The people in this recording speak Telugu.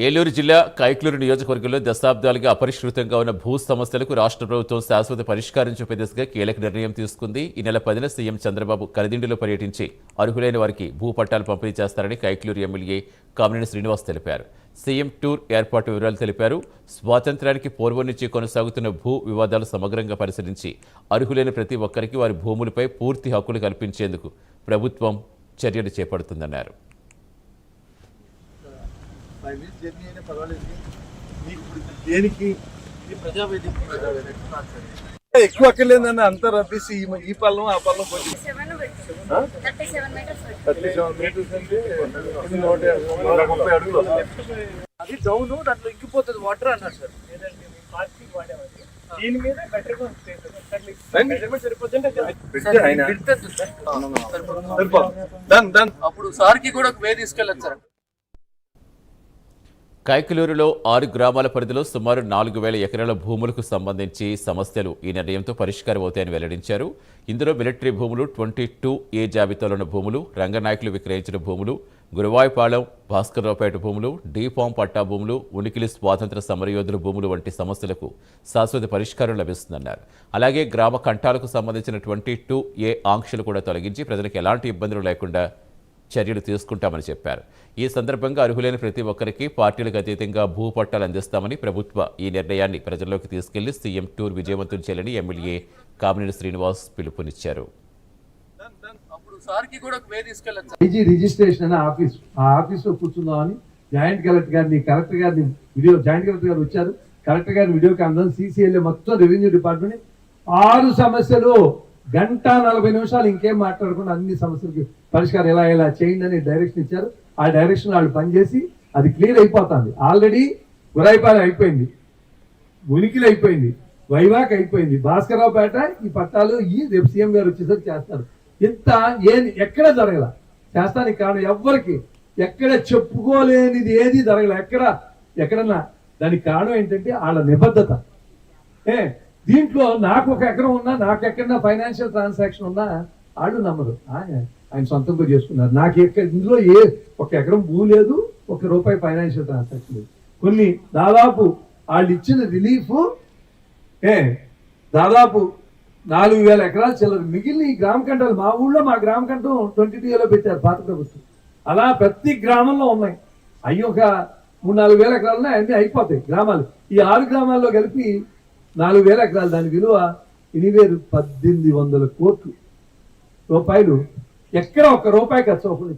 ఏలూరు జిల్లా కైక్లూరు నియోజకవర్గంలో దశాబ్దాలుగా అపరిష్కృతంగా ఉన్న భూ సమస్యలకు రాష్ట్ర ప్రభుత్వం శాశ్వత పరిష్కారం చూపే దిశగా కీలక నిర్ణయం తీసుకుంది. ఈ నెల 10న సీఎం చంద్రబాబు కరదిండిలో పర్యటించి అర్హులైన వారికి భూ పట్టాలు పంపిణీ చేస్తారని కైక్లూరు ఎమ్మెల్యే కామినేని శ్రీనివాస్ తెలిపారు. సీఎం టూర్ ఏర్పాటు వివరాలు తెలిపారు. స్వాతంత్ర్యానికి పూర్వం నుంచి కొనసాగుతున్న భూ వివాదాలు సమగ్రంగా పరిశీలించి అర్హులైన ప్రతి ఒక్కరికి వారి భూములపై పూర్తి హక్కులు కల్పించేందుకు ప్రభుత్వం చర్యలు చేపడుతుందన్నారు. ఎక్కువ అక్కర్లేదన్న అంత రద్దీసి ఈ పల్లం ఆ పల్లం కొంచెం 37 మీటర్స్ అంటే 130 అడుగులు అది డౌన్ దాంట్లో ఇంకిపోతుంది వాటర్ అన్నారు సార్. దీని మీద అప్పుడు సార్కి కూడా వే తీసుకెళ్ళచ్చు సార్. కైకలూరులో 6 గ్రామాల పరిధిలో సుమారు 4,000 ఎకరాల భూములకు సంబంధించి సమస్యలు ఈ నిర్ణయంతో పరిష్కారం అవుతాయని వెల్లడించారు. ఇందులో మిలిటరీ భూములు, 22A జాబితాలో ఉన్న భూములు, రంగనాయకులు విక్రయించిన భూములు, గురువాయిపాళెం, భాస్కర్రావుపేట భూములు, డీఫామ్ పట్టా భూములు, ఉనికిలి స్వాతంత్ర సమరయోధుల భూములు వంటి సమస్యలకు శాశ్వత పరిష్కారం లభిస్తుందన్నారు. అలాగే గ్రామ కంఠాలకు సంబంధించిన 22A ఆంక్షలు కూడా తొలగించి ప్రజలకు ఎలాంటి ఇబ్బందులు లేకుండా చర్యలు తీసుకుంటామని చెప్పారు. ఈ సందర్భంగా అర్హులైన ప్రతి ఒక్కరికి పార్టీలకు అతీతంగా భూ పట్టాలు అందిస్తామని ప్రభుత్వ ఈ నిర్ణయాన్ని ప్రజల్లోకి తీసుకెళ్లి సీఎం టూర్ విజయవంతం చేయాలని ఎమ్మెల్యే కామినేని శ్రీనివాస్ పిలుపునిచ్చారు. రిజిస్ట్రేషన్ అనే ఆఫీస్, ఆ ఆఫీస్లో కూర్చుందామని జాయింట్ కలెక్టర్ గారిని జాయింట్ కలెక్టర్ గారు వచ్చారు. కలెక్టర్ గారిని వీడియో కాన్ఫరెన్స్, CCLA మొత్తం రెవెన్యూ డిపార్ట్మెంట్ 6 సమస్యలు 1:40 ఇంకేం మాట్లాడకుండా అన్ని సమస్యలకి పరిష్కారం ఎలా చేయండి అని డైరెక్షన్ ఇచ్చారు. ఆ డైరెక్షన్ వాళ్ళు పనిచేసి అది క్లియర్ అయిపోతుంది. ఆల్రెడీ గురాయిపాలెం అయిపోయింది, ఉనికిలు అయిపోయింది, వైవాక్ అయిపోయింది, భాస్కర్రావుపేట ఈ పట్టాలు రేపు సీఎం గారు వచ్చేసరికి చేస్తారు. ఇంత ఎక్కడ జరగల చేస్తానికి కారణం ఎవ్వరికి ఎక్కడ చెప్పుకోలేనిది ఏది జరగల. ఎక్కడన్నా దానికి కారణం ఏంటంటే వాళ్ళ నిబద్ధత. దీంట్లో నాకు 1 ఎకరం ఉన్నా, నాకు ఎక్కడన్నా ఫైనాన్షియల్ ట్రాన్సాక్షన్ ఉన్నా వాళ్ళు నమ్మరు. ఆయన సొంతంగా చేసుకున్నారు. నాకు ఇందులో 1 ఎకరం భూ లేదు, ₹1 ఫైనాన్షియల్ ట్రాన్సాక్షన్ లేదు. కొన్ని దాదాపు వాళ్ళు ఇచ్చిన రిలీఫ్ దాదాపు 4,000 ఎకరాలు చిల్లరు. మిగిలిన ఈ గ్రామ కంఠాలు మా ఊళ్ళో, మా గ్రామ కంఠం 22Aలో పెట్టారు పాత ప్రభుత్వం. అలా ప్రతి గ్రామంలో ఉన్నాయి. అవి ఒక 3-4 వేల ఎకరాలు ఉన్నాయి. అన్నీ అయిపోతాయి గ్రామాలు. ఈ 6 గ్రామాల్లో కలిపి 4,000 ఎకరాలు. దాని విలువ 1,800 కోట్ల రూపాయలు. ఎక్కడ ₹1 ఖర్చు అవ్వకుండా